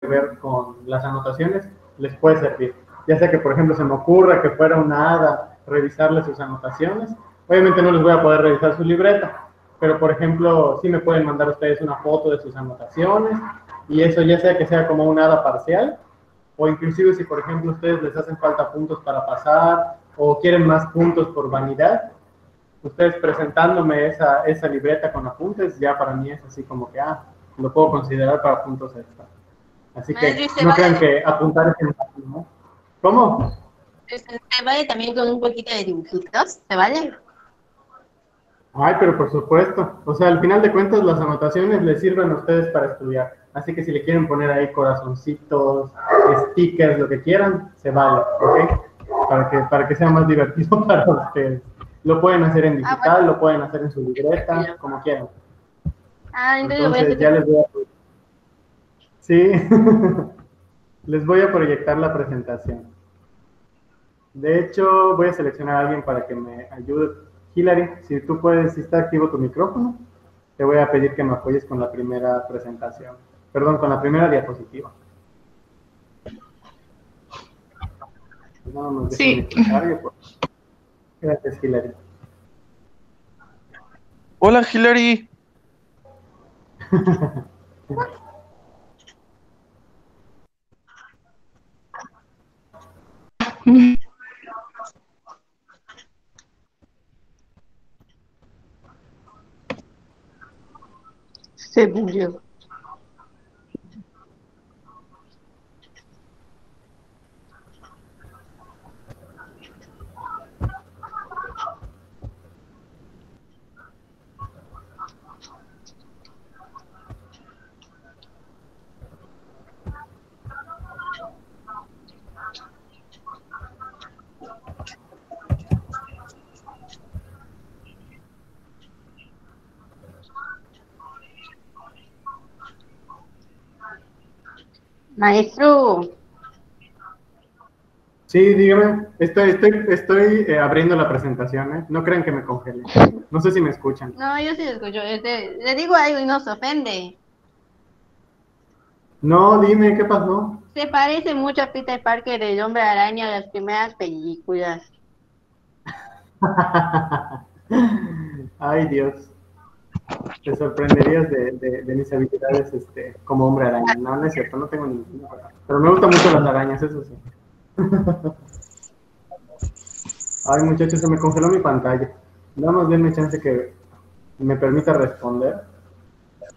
ver con las anotaciones, les puede servir. Ya sea que, por ejemplo, se me ocurra que fuera una hada revisarle sus anotaciones. Obviamente no les voy a poder revisar su libreta, pero, por ejemplo, sí me pueden mandar ustedes una foto de sus anotaciones, y eso ya sea que sea como una hada parcial, o inclusive si, por ejemplo, ustedes les hacen falta puntos para pasar, o quieren más puntos por vanidad, ustedes presentándome esa libreta con apuntes, ya para mí es así como que, lo puedo considerar para puntos extra. Así que Maestro, ¿se no crean vale? que apuntar es fácil, ¿no? ¿Cómo? ¿Se vale también con un poquito de dibujitos? ¿Se vale? Ay, pero por supuesto. O sea, al final de cuentas, las anotaciones les sirven a ustedes para estudiar. Así que si le quieren poner ahí corazoncitos, stickers, lo que quieran, se vale, ¿ok? Para que sea más divertido para ustedes. Lo pueden hacer en Ah, bueno, digital, lo pueden hacer en su tranquilo. libreta, como quieran. Entonces lo voy a Entonces, hacer. ya les voy a... Sí, les voy a proyectar la presentación. De hecho, voy a seleccionar a alguien para que me ayude. Hilary, si tú puedes, si está activo tu micrófono, te voy a pedir que me apoyes con la primera presentación. Perdón, con la primera diapositiva. Pues nada más déjenme Sí. que cargue. Gracias, Hilary. Hola, Hilary. Se murió. Maestro, Sí, dígame. Estoy abriendo la presentación, ¿eh? No crean que me congele. No sé si me escuchan. no, yo sí lo escucho. Le digo algo y no se ofende. No, dime, ¿qué pasó? Se parece mucho a Peter Parker, el hombre araña de las primeras películas. Ay, Dios. Te sorprenderías de mis habilidades como hombre araña. No, no es cierto, no tengo ninguna. Pero me gustan mucho las arañas, eso sí. Ay, muchachos, se me congeló mi pantalla. Nada más denme chance que me permita responder,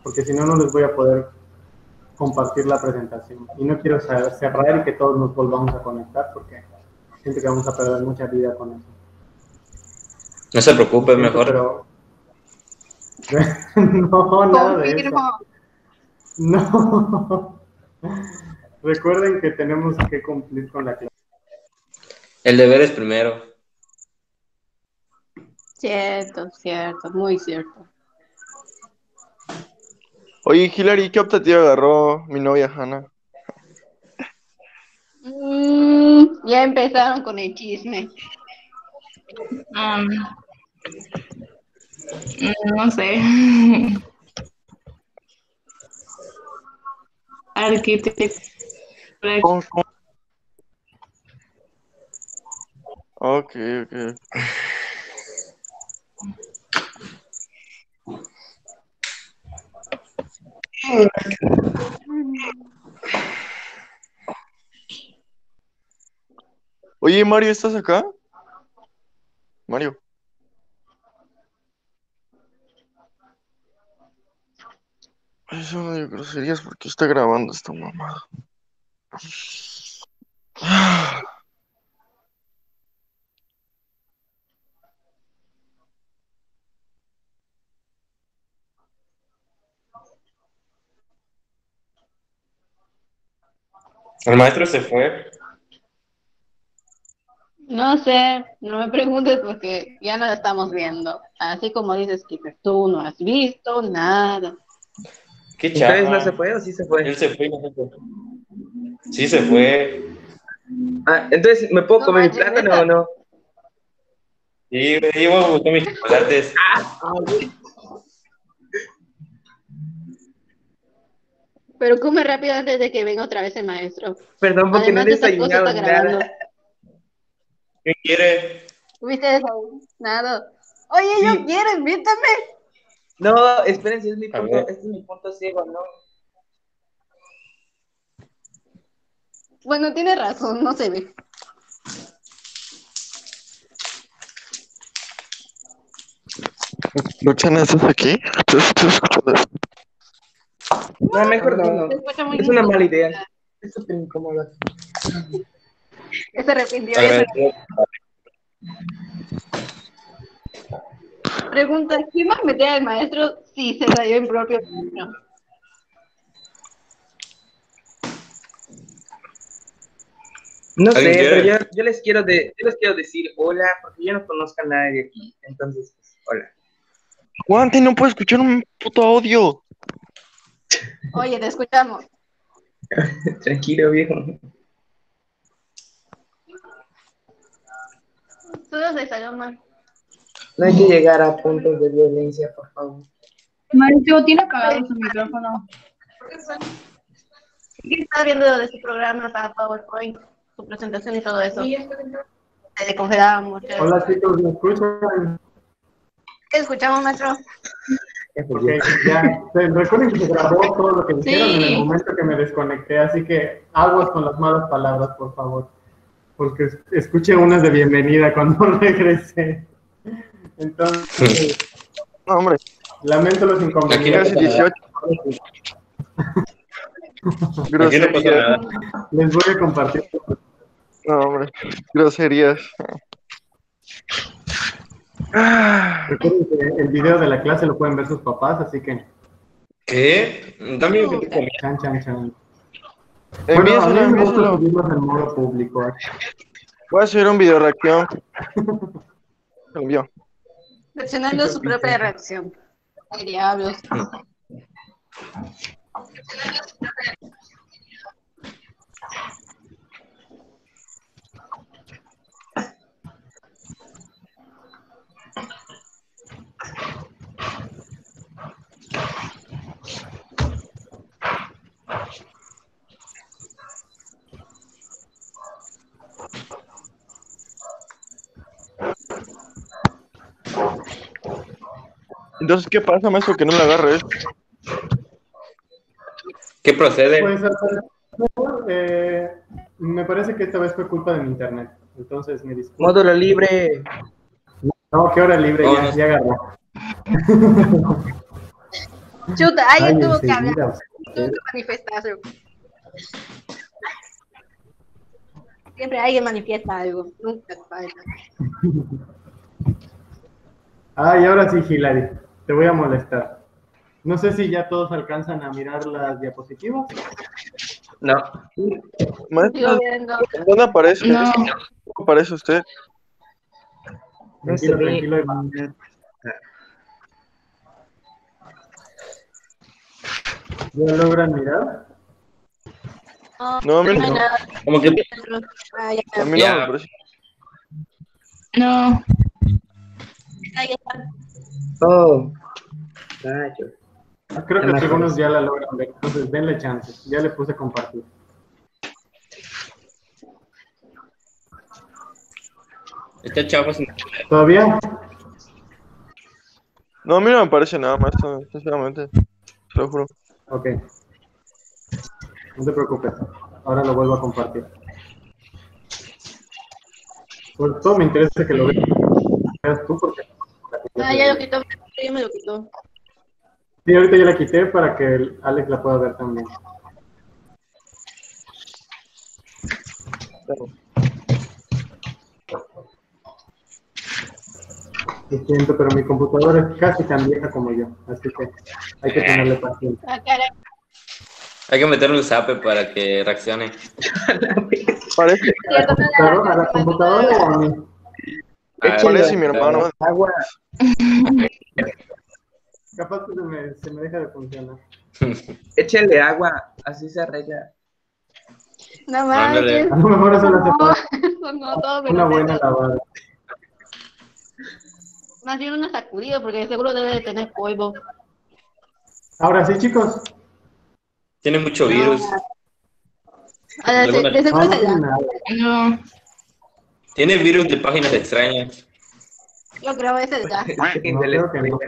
porque si no, no les voy a poder compartir la presentación. Y no quiero cerrar y que todos nos volvamos a conectar, porque siento que vamos a perder mucha vida con eso. No se Lo preocupe, siento, mejor. pero no, nada de Confirmo. eso. No. Recuerden que tenemos que cumplir con la clase. El deber es primero. Cierto, cierto, muy cierto. Oye, Hilary, ¿qué optativa agarró mi novia Hannah? Ya empezaron con el chisme. Um, no sé. Arquitectura. ¿Cómo? Ok, ok. Oye, Mario, ¿estás acá? Mario. Eso no digo groserías porque está grabando esta mamada. El maestro se fue. No sé, no me preguntes porque ya no la estamos viendo. Así como dices, Skipper, tú no has visto nada. Qué ¿Entonces no se chafa. fue o sí se fue? Él se fue y no se fue. Sí se fue. Entonces, ¿me puedo No comer mi manches, plátano o neta. no? Y me iba a buscar mis chocolates. Pero come rápido antes de que venga otra vez el maestro. Perdón porque no he Además de estas cosas desayunado está grabando. nada. ¿Qué quiere? ¿Tuviste desayunado? Oye, Sí. yo quiero, invítame. No, espérense, es mi A punto, ver. este es mi punto ciego, ¿no? Bueno, tienes razón, no se ve. Luchana, ¿estás aquí? ¿Estás escuchando eso? No, mejor no. Se escucha muy Es una incómodo. mala idea. Es súper incómodo. Ya se arrepintió. Te Ya se... agradezco. Pregunta, ¿quién va a meter al maestro si se salió en propio camino? No sé, ¿Alguien quiere? pero yo les quiero decir hola, porque yo no conozco a nadie aquí. Entonces, pues, hola. Guante, no puedo escuchar un puto audio. Oye, te escuchamos. Tranquilo, viejo. Solo se salió mal. No hay que llegar a puntos de violencia, por favor. Mauricio tiene apagado su micrófono. ¿Qué está viendo de su programa para PowerPoint? Su presentación y todo eso. Le congelábamos. Hola chicos, ¿me escuchan? ¿Qué escuchamos, maestro? Ok, ya. Recuerden que se grabó todo lo que dijeron en el Sí. momento que me desconecté, así que aguas con las malas palabras, por favor. Porque escuché unas de bienvenida cuando regresé. Entonces, No, hombre, lamento los Aquí no inconvenientes. casi 18 Aquí no pasa groserías. nada. Les voy a compartir. No, hombre, groserías. Ah, Recuerden que el video de la clase lo pueden ver sus papás, así que ¿Qué? Dame que te comí. chan, chan, chan. envíaselo, a mí me gusta envíaselo. subirlos en modo público. Voy a subir un video reacción. Lo envío. Reaccionando a su propia reacción. Ay, diablos. Entonces, ¿qué pasa, maestro? Que no le agarre ¿Qué procede? Pues al parecer, me parece que esta vez fue culpa de mi internet. Entonces, me disculpo. Módulo libre. No, qué hora libre, No, ya, no. ya agarró. Chuta, Ay, alguien tuvo que enseguida, hablar. Tuvo que manifestarse. Siempre alguien manifiesta algo. Nunca falta. Ay, ahora sí, Hilary, te voy a molestar. No sé si ya todos alcanzan a mirar las diapositivas. No. Maestro, Sigo viendo. ¿dónde aparece? No. ¿Dónde aparece usted? No se Tranquilo, ve. tranquilo, Iván. ¿Ya logran mirar? No, No, a mí no hay no. nada. Como que Ah, ya. A mí no Ya. me aparece. No. Ahí está. Oh. Rayos. Creo Ya que me algunos aparece. ya la logran ver, entonces denle chance. Ya le puse compartir. está chavo sin... ¿Todavía? No, a mí no me aparece nada, maestro, sinceramente. Te lo juro. Ok. No te preocupes. Ahora lo vuelvo a compartir. Por todo me interesa que lo veas tú porque... Ah, ya lo quitó. Ya me lo quitó. Sí, ahorita ya la quité para que Alex la pueda ver también. Lo siento, pero mi computadora es casi tan vieja como yo, así que hay que tenerle paciencia. Ah, caray. Hay que meterle un zape para que reaccione. Parece, ¿A la computadora o a mí? parece mi hermano. Agua. Capaz que se me deja de funcionar. Échenle agua. Así se arregla. No Ándale. manches. A lo mejor eso le hace No, falta eso no, todo una pero buena lavada. más bien una sacudida porque seguro debe de tener polvo. Ahora sí, chicos. Tiene mucho virus. De seguro No, es no tiene el nada. No. Tiene virus de páginas extrañas. Yo creo es el gas. No, creo que no.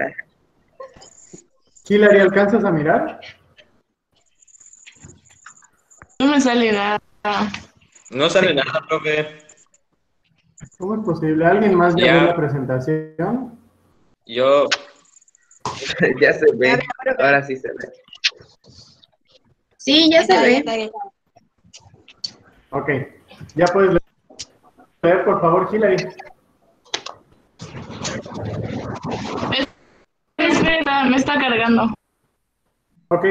Hillary, ¿alcanzas a mirar? No me sale nada. No sale nada, profe. ¿Cómo es posible? ¿Alguien más ya Ya. ve la presentación? Yo, Ya se ve. Ahora sí se ve. Sí, ya se ve. Ok. ¿Ya puedes leer, por favor, Hillary? Espera, me está cargando. Ok.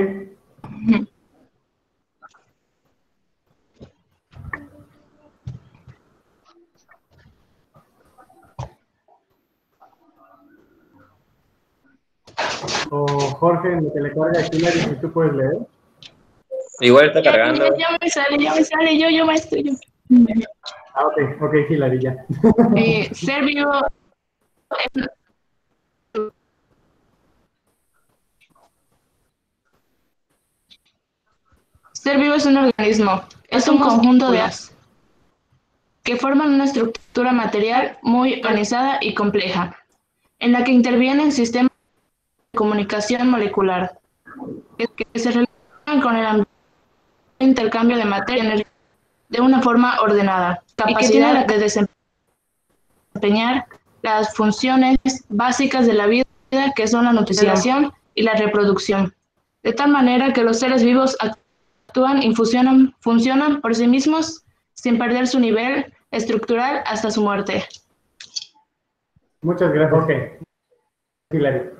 O Jorge, en lo que le carga a Hillary, si tú puedes leer. igual está cargando. Ya me sale, yo maestro. Ah, ok, Hillary, ya. Ser vivo. Ser vivo es un organismo, es un conjunto de átomos que forman una estructura material muy organizada y compleja, en la que intervienen sistemas de comunicación molecular, que se relacionan con el ambiente de intercambio de materia y energía de una forma ordenada, capacidad de desempeñar las funciones básicas de la vida, que son la nutrición y la reproducción, de tal manera que los seres vivos actúan y funcionan por sí mismos sin perder su nivel estructural hasta su muerte. Muchas gracias. Ok. Hillary.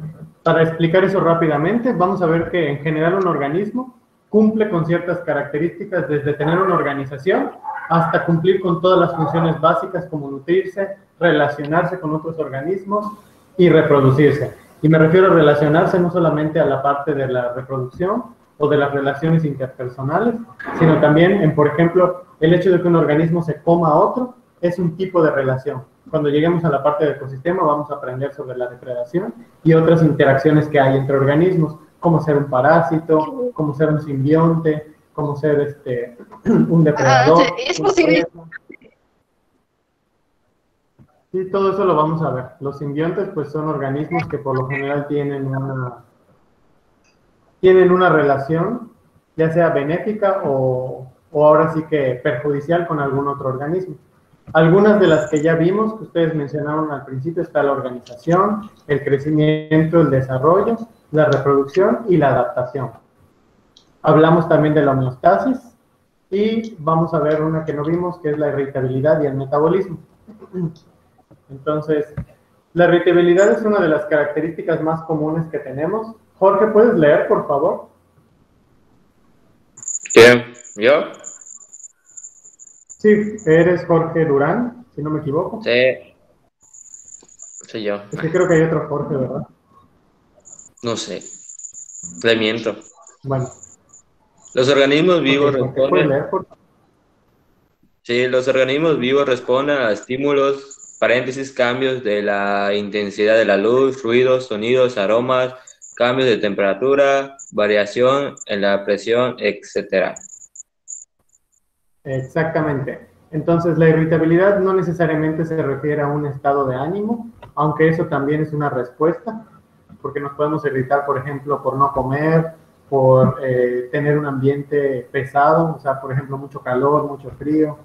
Para explicar eso rápidamente, vamos a ver que en general un organismo cumple con ciertas características desde tener una organización hasta cumplir con todas las funciones básicas como nutrirse, relacionarse con otros organismos y reproducirse. Y me refiero a relacionarse no solamente a la parte de la reproducción o de las relaciones interpersonales, sino también en, por ejemplo, el hecho de que un organismo se coma a otro es un tipo de relación. Cuando lleguemos a la parte del ecosistema vamos a aprender sobre la depredación y otras interacciones que hay entre organismos, como ser un parásito, como ser un simbionte, como ser un depredador. Es posible. Sí, todo eso lo vamos a ver. Los simbiontes pues son organismos que por lo general tienen una relación, ya sea benéfica o ahora sí que perjudicial con algún otro organismo. Algunas de las que ya vimos, que ustedes mencionaron al principio, está la organización, el crecimiento, el desarrollo, la reproducción y la adaptación. Hablamos también de la homeostasis y vamos a ver una que no vimos, que es la irritabilidad y el metabolismo. Entonces, la irritabilidad es una de las características más comunes que tenemos. Jorge, ¿puedes leer, por favor? ¿Quién? ¿Yo? Sí, eres Jorge Durán, si no me equivoco. Sí. Soy yo. Es que creo que hay otro Jorge, ¿verdad? No sé. Le miento. Bueno. Los organismos vivos Jorge, ¿puedes responden. leer, por favor? Sí, los organismos vivos responden a estímulos, paréntesis, cambios de la intensidad de la luz, ruidos, sonidos, aromas, cambios de temperatura, variación en la presión, etc. Exactamente. Entonces, la irritabilidad no necesariamente se refiere a un estado de ánimo, aunque eso también es una respuesta, porque nos podemos irritar, por ejemplo, por no comer, por tener un ambiente pesado, o sea, por ejemplo, mucho calor, mucho frío,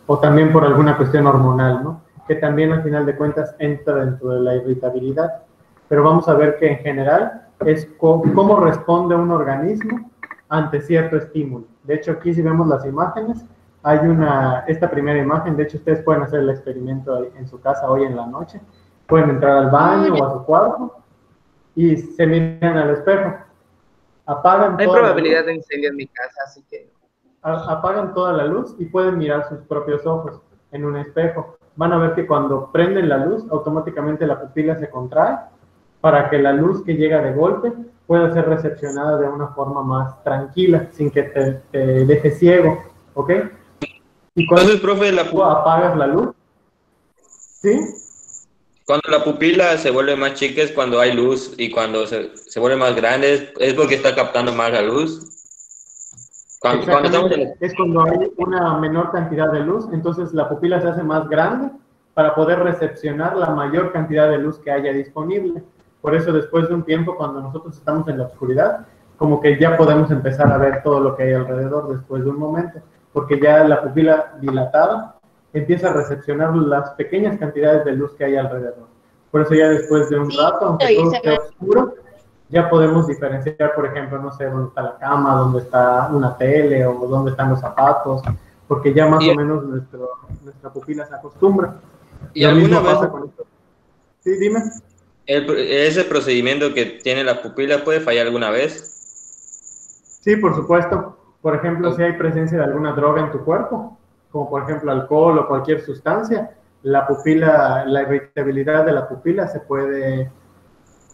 o también por alguna cuestión hormonal, ¿no? Que también al final de cuentas entra dentro de la irritabilidad. Pero vamos a ver que en general es cómo responde un organismo ante cierto estímulo. De hecho, aquí si vemos las imágenes, hay esta primera imagen, de hecho ustedes pueden hacer el experimento en su casa hoy en la noche, pueden entrar al baño o a su cuarto y se miran al espejo, apagan Hay toda probabilidad la luz, de incendio en mi casa, así que apagan toda la luz y pueden mirar sus propios ojos en un espejo. Van a ver que cuando prenden la luz, automáticamente la pupila se contrae para que la luz que llega de golpe pueda ser recepcionada de una forma más tranquila, sin que te deje ciego, ¿ok? Y cuando Entonces, profe, apagas la luz, ¿sí? Cuando la pupila se vuelve más chica es cuando hay luz, y cuando se vuelve más grande es porque está captando más la luz. Cuando estamos en Exactamente, es cuando hay una menor cantidad de luz, entonces la pupila se hace más grande para poder recepcionar la mayor cantidad de luz que haya disponible. Por eso después de un tiempo, cuando nosotros estamos en la oscuridad, como que ya podemos empezar a ver todo lo que hay alrededor después de un momento, porque ya la pupila dilatada empieza a recepcionar las pequeñas cantidades de luz que hay alrededor. Por eso ya después de un rato, aunque todo esté oscuro, ya podemos diferenciar, por ejemplo, no sé, dónde está la cama, dónde está una tele o dónde están los zapatos, porque ya más o menos nuestra pupila se acostumbra. ¿Y Lo mismo alguna vez pasa con esto. Sí, dime. ese procedimiento que tiene la pupila puede fallar alguna vez? Sí, por supuesto. Por ejemplo, si hay presencia de alguna droga en tu cuerpo, como por ejemplo alcohol o cualquier sustancia, la pupila, la irritabilidad de la pupila se puede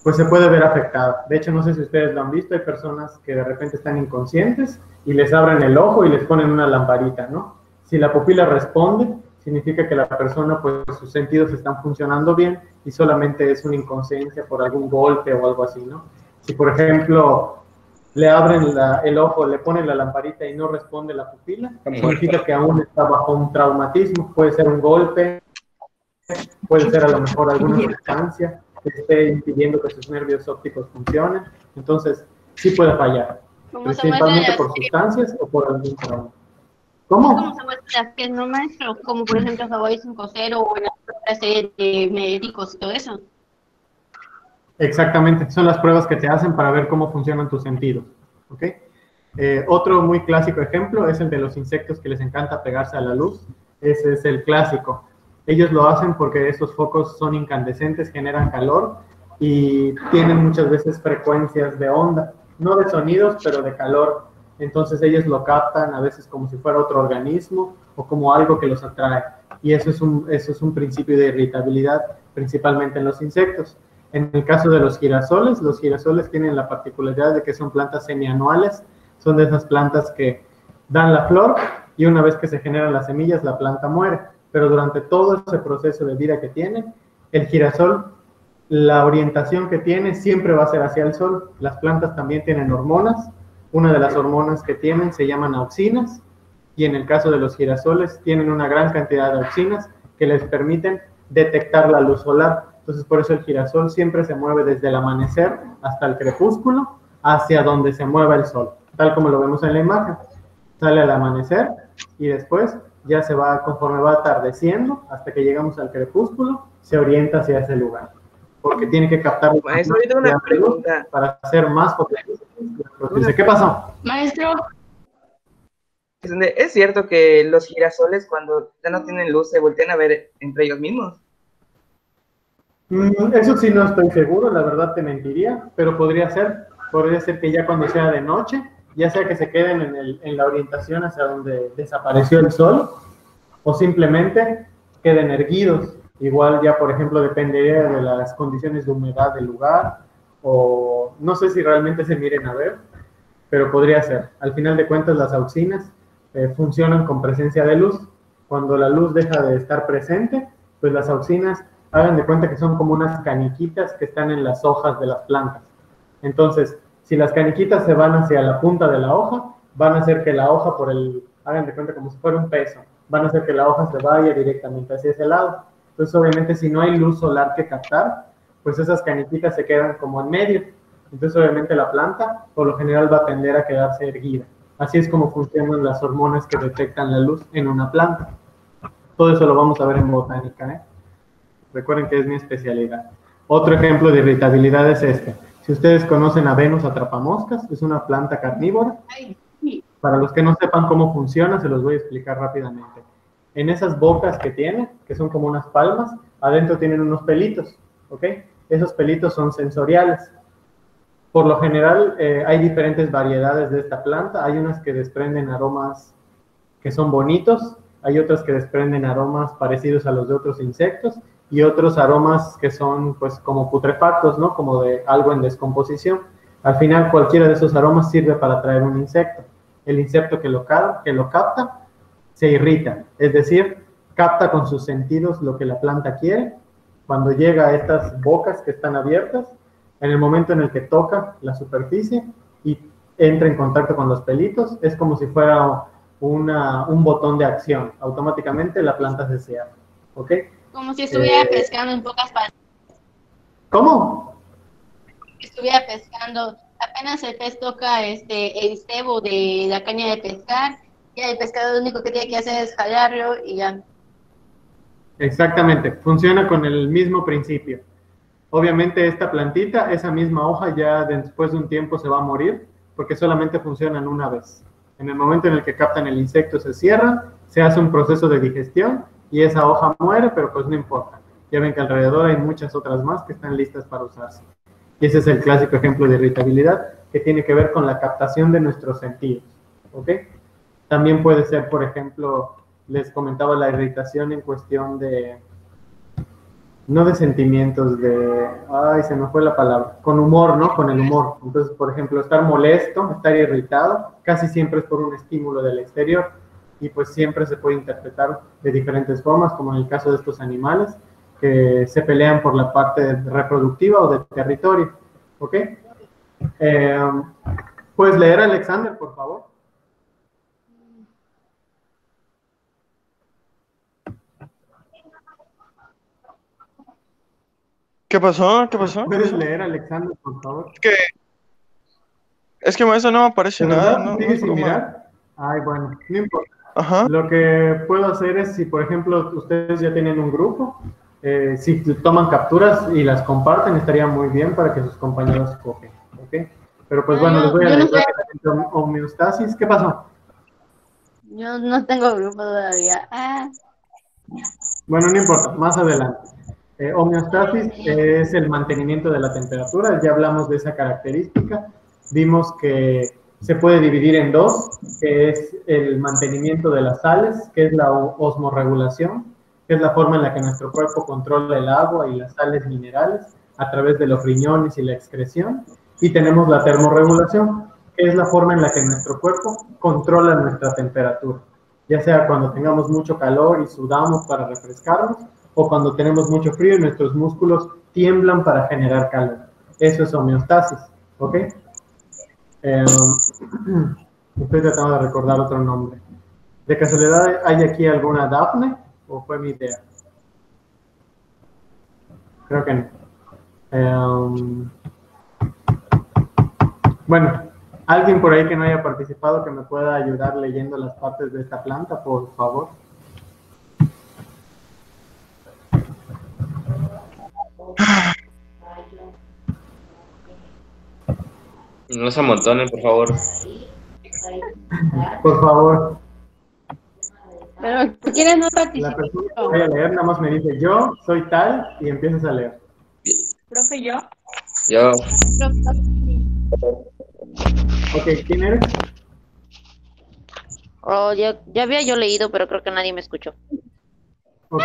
ver afectada. De hecho, no sé si ustedes lo han visto, hay personas que de repente están inconscientes y les abren el ojo y les ponen una lamparita, ¿no? Si la pupila responde, significa que la persona, pues sus sentidos están funcionando bien y solamente es una inconsciencia por algún golpe o algo así, ¿no? Si, por ejemplo, le abren el ojo, le ponen la lamparita y no responde la pupila, significa que aún está bajo un traumatismo, puede ser un golpe, puede ser a lo mejor alguna sustancia que esté impidiendo que sus nervios ópticos funcionen, entonces sí puede fallar, principalmente por sustancias o por algún trauma. ¿Cómo se muestra que no, maestro? Como por ejemplo Hawaii 5.0 o en la serie de médicos y todo eso. Exactamente, son las pruebas que te hacen para ver cómo funcionan tus sentidos, ¿ok? Otro muy clásico ejemplo es el de los insectos que les encanta pegarse a la luz. Ese es el clásico. Ellos lo hacen porque estos focos son incandescentes, generan calor y tienen muchas veces frecuencias de onda, no de sonidos, pero de calor. Entonces ellos lo captan a veces como si fuera otro organismo o como algo que los atrae. Y eso es un principio de irritabilidad, principalmente en los insectos. En el caso de los girasoles tienen la particularidad de que son plantas semianuales, son de esas plantas que dan la flor y una vez que se generan las semillas, la planta muere. Pero durante todo ese proceso de vida que tiene, el girasol, la orientación que tiene siempre va a ser hacia el sol. Las plantas también tienen hormonas. Una de las hormonas que tienen se llaman auxinas, y en el caso de los girasoles tienen una gran cantidad de auxinas que les permiten detectar la luz solar. Entonces, por eso el girasol siempre se mueve desde el amanecer hasta el crepúsculo, hacia donde se mueva el sol, tal como lo vemos en la imagen. Sale al amanecer y después ya se va, conforme va atardeciendo, hasta que llegamos al crepúsculo, se orienta hacia ese lugar, porque tiene que captar Maestro, yo tengo una pregunta para hacer más potencia. ¿Qué pasó? Maestro, ¿es cierto que los girasoles cuando ya no tienen luz se voltean a ver entre ellos mismos? Eso sí no estoy seguro, la verdad te mentiría, pero podría ser que ya cuando sea de noche, ya sea que se queden en la orientación hacia donde desapareció el sol, o simplemente queden erguidos. Igual ya, por ejemplo, dependería de las condiciones de humedad del lugar, o no sé si realmente se miren a ver, pero podría ser. Al final de cuentas, las auxinas funcionan con presencia de luz. Cuando la luz deja de estar presente, pues las auxinas, hagan de cuenta que son como unas caniquitas que están en las hojas de las plantas. Entonces, si las caniquitas se van hacia la punta de la hoja, van a hacer que la hoja hagan de cuenta como si fuera un peso, van a hacer que la hoja se vaya directamente hacia ese lado. Entonces, obviamente, si no hay luz solar que captar, pues esas caniquitas se quedan como en medio. Entonces, obviamente, la planta, por lo general, va a tender a quedarse erguida. Así es como funcionan las hormonas que detectan la luz en una planta. Todo eso lo vamos a ver en botánica, ¿eh? Recuerden que es mi especialidad. Otro ejemplo de irritabilidad es este. Si ustedes conocen a Venus atrapamoscas, es una planta carnívora. Para los que no sepan cómo funciona, se los voy a explicar rápidamente. En esas bocas que tiene, que son como unas palmas, adentro tienen unos pelitos, ¿ok? Esos pelitos son sensoriales. Por lo general, hay diferentes variedades de esta planta. Hay unas que desprenden aromas que son bonitos, hay otras que desprenden aromas parecidos a los de otros insectos, y otros aromas que son pues como putrefactos, ¿no? Como de algo en descomposición. Al final, cualquiera de esos aromas sirve para atraer un insecto. El insecto que lo capta se irrita, es decir, capta con sus sentidos lo que la planta quiere Cuando llega a estas bocas que están abiertas, en el momento en el que toca la superficie y entra en contacto con los pelitos, es como si fuera un botón de acción. Automáticamente la planta se cierra. ¿Ok? Como si estuviera pescando en pocas palabras. ¿Cómo? Estuviera pescando, apenas el pez toca el cebo de la caña de pescar, ya el pescador lo único que tiene que hacer es jalarlo y ya. Exactamente, funciona con el mismo principio. Obviamente esta plantita, esa misma hoja ya después de un tiempo se va a morir porque solamente funcionan una vez. En el momento en el que captan el insecto se cierra, se hace un proceso de digestión y esa hoja muere, pero pues no importa. Ya ven que alrededor hay muchas otras más que están listas para usarse. Y ese es el clásico ejemplo de irritabilidad que tiene que ver con la captación de nuestros sentidos. ¿Ok? También puede ser, por ejemplo, les comentaba la irritación en cuestión de, no de sentimientos, ay, se me fue la palabra, con humor, ¿no? Con el humor. Entonces, por ejemplo, estar molesto, estar irritado, casi siempre es por un estímulo del exterior y pues siempre se puede interpretar de diferentes formas, como en el caso de estos animales que se pelean por la parte reproductiva o de territorio. ¿Ok? ¿Puedes leer, Alexander, por favor? ¿Qué pasó? ¿Qué pasó? ¿Puedes leer, Alexander, por favor? Es que eso no me aparece ¿De nada, verdad? no ¿Sigues es sin broma. mirar? Ay, bueno, no importa. Ajá. Lo que puedo hacer es, si por ejemplo ustedes ya tienen un grupo, si toman capturas y las comparten, estaría muy bien para que sus compañeros copian, ¿ok? Pero pues bueno, les voy a leer rápidamente homeostasis. ¿Qué pasó? Yo no tengo grupo todavía. Bueno, no importa, más adelante. Homeostasis es el mantenimiento de la temperatura, ya hablamos de esa característica. Vimos que se puede dividir en dos, que es el mantenimiento de las sales, que es la osmorregulación, que es la forma en la que nuestro cuerpo controla el agua y las sales minerales a través de los riñones y la excreción. Y tenemos la termorregulación, que es la forma en la que nuestro cuerpo controla nuestra temperatura, ya sea cuando tengamos mucho calor y sudamos para refrescarnos, o cuando tenemos mucho frío y nuestros músculos tiemblan para generar calor. Eso es homeostasis, ¿ok? Estoy tratando de recordar otro nombre. ¿De casualidad hay aquí alguna Dafne o fue mi idea? Creo que no. Bueno, alguien por ahí que no haya participado que me pueda ayudar leyendo las partes de esta planta, por favor. No se amontonen, por favor. Por favor. Pero ¿por quiénes no La participan? persona que vaya a leer nada más me dice yo soy tal y empiezas a leer. Profe, yo. Yo, Ok, ¿quién eres? Oh, ya había yo leído, pero creo que nadie me escuchó. Ok.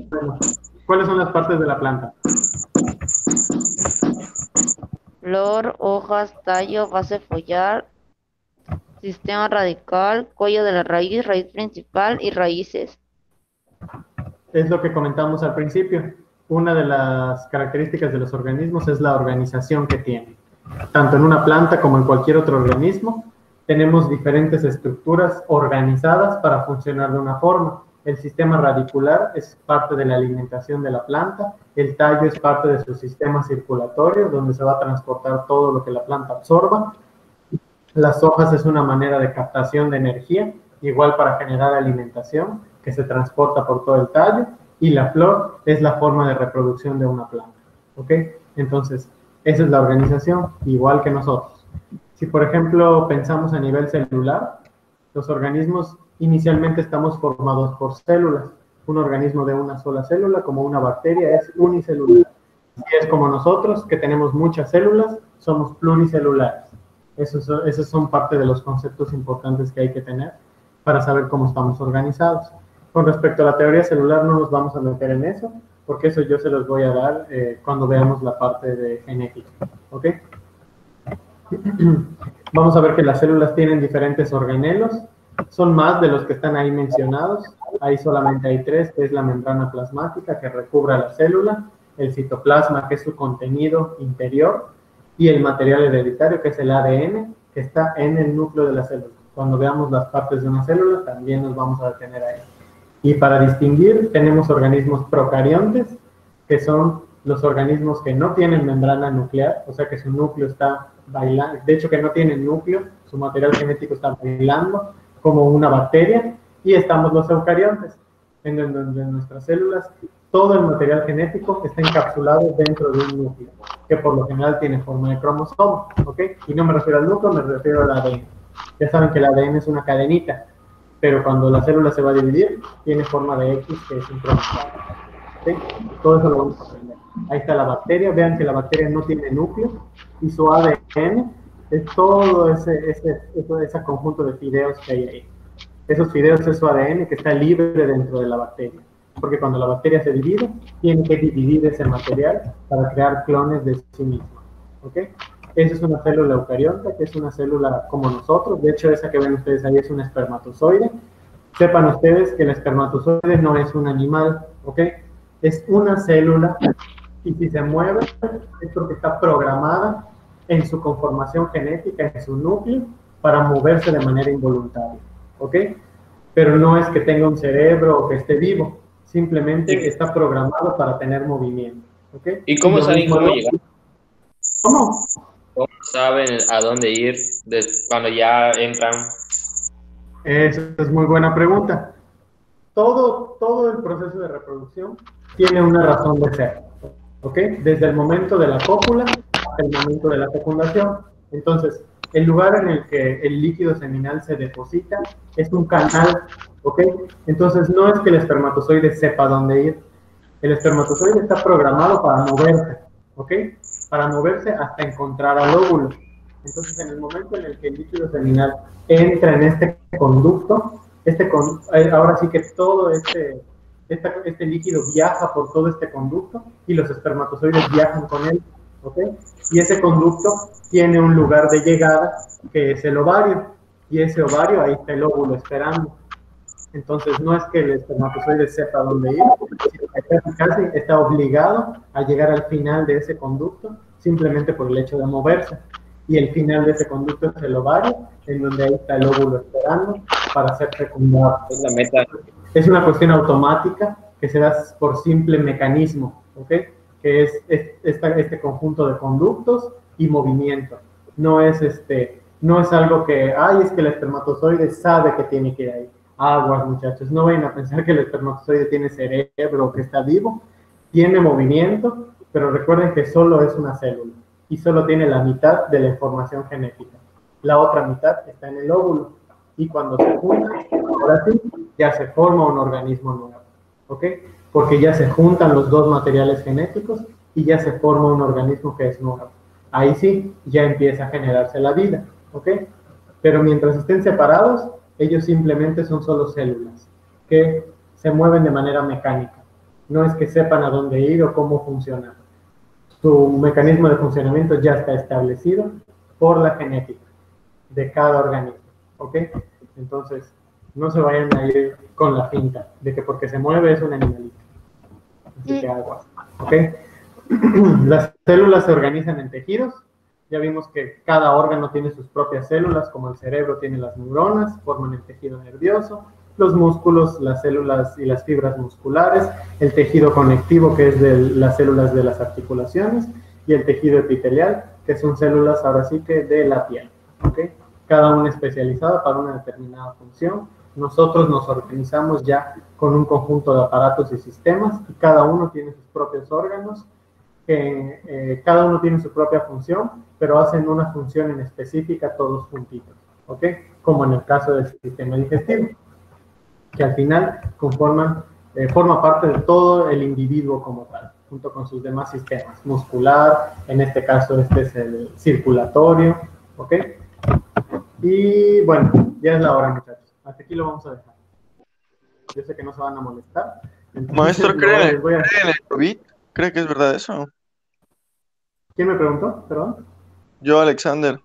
Bueno, ¿cuáles son las partes de la planta? Flor, hojas, tallo, base follaje, sistema radical, cuello de la raíz, raíz principal y raíces. Es lo que comentamos al principio. Una de las características de los organismos es la organización que tienen. Tanto en una planta como en cualquier otro organismo, tenemos diferentes estructuras organizadas para funcionar de una forma. El sistema radicular es parte de la alimentación de la planta, el tallo es parte de su sistema circulatorio, donde se va a transportar todo lo que la planta absorba. Las hojas es una manera de captación de energía, igual para generar alimentación, que se transporta por todo el tallo, y la flor es la forma de reproducción de una planta, ¿ok? Entonces, esa es la organización, igual que nosotros. Si, por ejemplo, pensamos a nivel celular, los organismos inicialmente estamos formados por células. Un organismo de una sola célula, como una bacteria, es unicelular. Si es como nosotros, que tenemos muchas células, somos pluricelulares. Esos son parte de los conceptos importantes que hay que tener para saber cómo estamos organizados. Con respecto a la teoría celular, no nos vamos a meter en eso, porque eso yo se los voy a dar cuando veamos la parte de genética, ¿ok? Vamos a ver que las células tienen diferentes organelos. Son más de los que están ahí mencionados. Ahí solamente hay tres, que es la membrana plasmática que recubre a la célula, el citoplasma, que es su contenido interior, y el material hereditario, que es el ADN, que está en el núcleo de la célula. Cuando veamos las partes de una célula, también nos vamos a detener ahí. Y para distinguir, tenemos organismos procariontes, que son los organismos que no tienen membrana nuclear, o sea que su núcleo está bailando, de hecho que no tienen núcleo, su material genético está bailando como una bacteria, y estamos los eucariontes, en donde nuestras células, todo el material genético está encapsulado dentro de un núcleo, que por lo general tiene forma de cromosoma, ¿ok? Y no me refiero al núcleo, me refiero al ADN. Ya saben que el ADN es una cadenita, pero cuando la célula se va a dividir, tiene forma de X, que es un cromosoma. ¿Sí? Todo eso lo vamos a aprender. Ahí está la bacteria, vean que la bacteria no tiene núcleo, y su ADN es todo ese conjunto de fideos que hay ahí. Esos fideos es su ADN que está libre dentro de la bacteria, porque cuando la bacteria se divide, tiene que dividir ese material para crear clones de sí misma. ¿Ok? Esa es una célula eucarionta, que es una célula como nosotros. De hecho, esa que ven ustedes ahí es un espermatozoide. Sepan ustedes que el espermatozoide no es un animal, ¿ok? Es una célula, y si se mueve, es porque está programada en su conformación genética, en su núcleo, para moverse de manera involuntaria, ¿ok? Pero no es que tenga un cerebro o que esté vivo, simplemente está programado para tener movimiento, ¿ok? ¿Y cómo lo saben mismo cómo lo- llegar? ¿Cómo? ¿Cómo saben a dónde ir cuando ya entran? Esa es muy buena pregunta. Todo el proceso de reproducción tiene una razón de ser, ¿ok? Desde el momento de la cópula hasta el momento de la fecundación. Entonces, el lugar en el que el líquido seminal se deposita es un canal, ¿ok? Entonces, no es que el espermatozoide sepa dónde ir. El espermatozoide está programado para moverse, ¿ok? Para moverse hasta encontrar al óvulo. Entonces, en el momento en el que el líquido seminal entra en este conducto, ahora sí que todo este líquido viaja por todo este conducto y los espermatozoides viajan con él, ¿ok? Y ese conducto tiene un lugar de llegada que es el ovario, y ese ovario, ahí está el óvulo esperando. Entonces, no es que el espermatozoide sepa dónde ir, sino que casi está obligado a llegar al final de ese conducto simplemente por el hecho de moverse. Y el final de ese conducto es el ovario, en donde ahí está el óvulo esperando para ser fecundado. Es la meta. Es una cuestión automática que se da por simple mecanismo, ¿ok? Que es este conjunto de conductos y movimiento. No es algo que, es que el espermatozoide sabe que tiene que ir ahí. Aguas, muchachos, no vayan a pensar que el espermatozoide tiene cerebro o que está vivo. Tiene movimiento, pero recuerden que solo es una célula y solo tiene la mitad de la información genética. La otra mitad está en el óvulo, y cuando se juntan, ahora sí, ya se forma un organismo nuevo, ¿ok? Porque ya se juntan los dos materiales genéticos y ya se forma un organismo que es nuevo. Ahí sí, ya empieza a generarse la vida, ¿ok? Pero mientras estén separados, ellos simplemente son solo células que se mueven de manera mecánica. No es que sepan a dónde ir o cómo funcionar. Su mecanismo de funcionamiento ya está establecido por la genética de cada organismo, ¿ok? Entonces, no se vayan a ir con la finta de que porque se mueve es un animalito. Así que aguas, ¿ok? Las células se organizan en tejidos. Ya vimos que cada órgano tiene sus propias células, como el cerebro tiene las neuronas, forman el tejido nervioso, los músculos, las células y las fibras musculares, el tejido conectivo, que es de las células de las articulaciones, y el tejido epitelial, que son células ahora sí que de la piel, ¿ok? Cada una especializada para una determinada función. Nosotros nos organizamos ya con un conjunto de aparatos y sistemas, y cada uno tiene sus propios órganos, que cada uno tiene su propia función, pero hacen una función en específica todos juntitos, ¿ok? Como en el caso del sistema digestivo, que al final forma parte de todo el individuo como tal, junto con sus demás sistemas, muscular, en este caso este es el circulatorio, ¿ok? Y bueno, ya es la hora, muchachos. Hasta aquí lo vamos a dejar. Yo sé que no se van a molestar. Entonces, Maestro, ¿cree les voy a... en el COVID? ¿Cree que es verdad eso? ¿Quién me preguntó? Perdón. Yo, Alexander.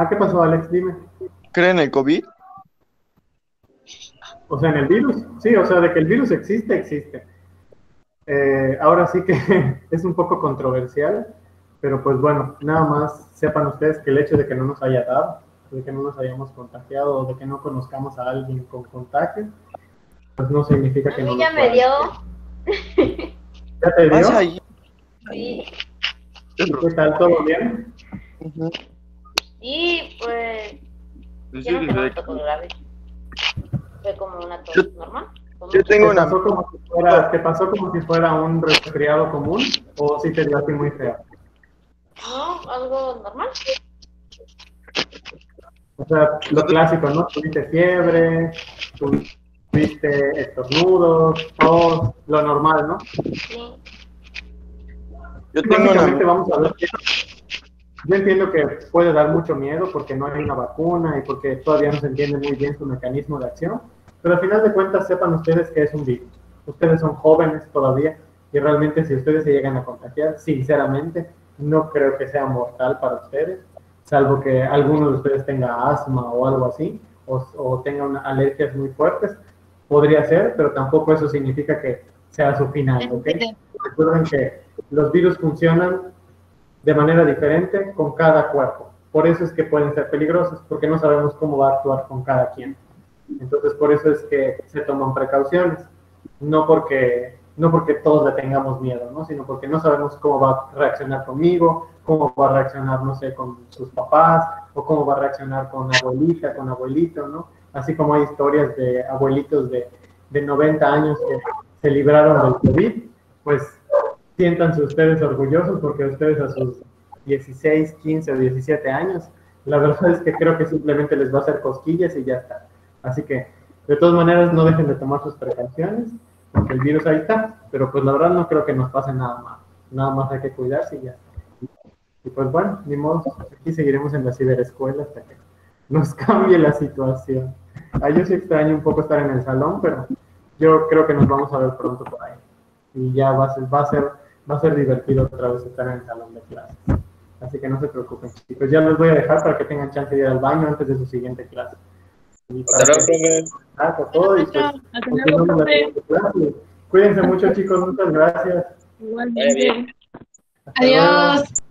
¿Qué pasó, Alex? Dime. ¿Cree en el COVID? O sea, en el virus, sí, o sea, de que el virus existe, existe. Ahora sí que es un poco controversial, pero pues bueno, nada más sepan ustedes que el hecho de que no nos haya dado, de que no nos hayamos contagiado o de que no conozcamos a alguien con contagio, pues no significa A que mí no ya nos me pueda. dio. ¿Ya te Vas dio? ahí. Sí. ¿Qué tal? ¿Todo bien? Ujú. Y pues Pues ya yo no desde tengo aquí- tanto grave. Fue como una tos Yo- normal. Yo tengo ¿Te una... pasó como si fuera, te pasó como si fuera un resfriado común o sí te dio así muy feo? No, algo normal. O sea, lo clásico, ¿no? Tuviste fiebre, tuviste estornudos, tos, lo normal, ¿no? Sí. Yo Y tengo una... básicamente vamos a ver que yo entiendo que puede dar mucho miedo porque no hay una vacuna y porque todavía no se entiende muy bien su mecanismo de acción, pero al final de cuentas sepan ustedes que es un virus. Ustedes son jóvenes todavía y realmente si ustedes se llegan a contagiar, sinceramente, no creo que sea mortal para ustedes, salvo que alguno de ustedes tenga asma o algo así, o tenga alergias muy fuertes, podría ser, pero tampoco eso significa que sea su final, ¿ok? Recuerden que los virus funcionan de manera diferente con cada cuerpo. Por eso es que pueden ser peligrosos, porque no sabemos cómo va a actuar con cada quien. Entonces, por eso es que se toman precauciones, no porque todos le tengamos miedo, ¿no? Sino porque no sabemos cómo va a reaccionar conmigo, cómo va a reaccionar, no sé, con sus papás, o cómo va a reaccionar con abuelita, con abuelito, ¿no? Así como hay historias de abuelitos de 90 años que se libraron del COVID, pues siéntanse ustedes orgullosos porque ustedes a sus 16, 15 o 17 años, la verdad es que creo que simplemente les va a hacer cosquillas y ya está. Así que, de todas maneras, no dejen de tomar sus precauciones, porque el virus ahí está, pero pues la verdad no creo que nos pase nada más. Nada más hay que cuidarse y ya está. Y pues bueno, ni modo, aquí seguiremos en la ciberescuela hasta que nos cambie la situación. Yo sí extraño un poco estar en el salón, pero yo creo que nos vamos a ver pronto por ahí. Y ya va a ser divertido otra vez estar en el salón de clases. Así que no se preocupen, chicos. Ya los voy a dejar para que tengan chance de ir al baño antes de su siguiente clase. Y para Hasta luego, que profe. con todo y pues continuamos la siguiente clase. Cuídense mucho, chicos. Muchas gracias. Vaya bien. Hasta luego. Adiós.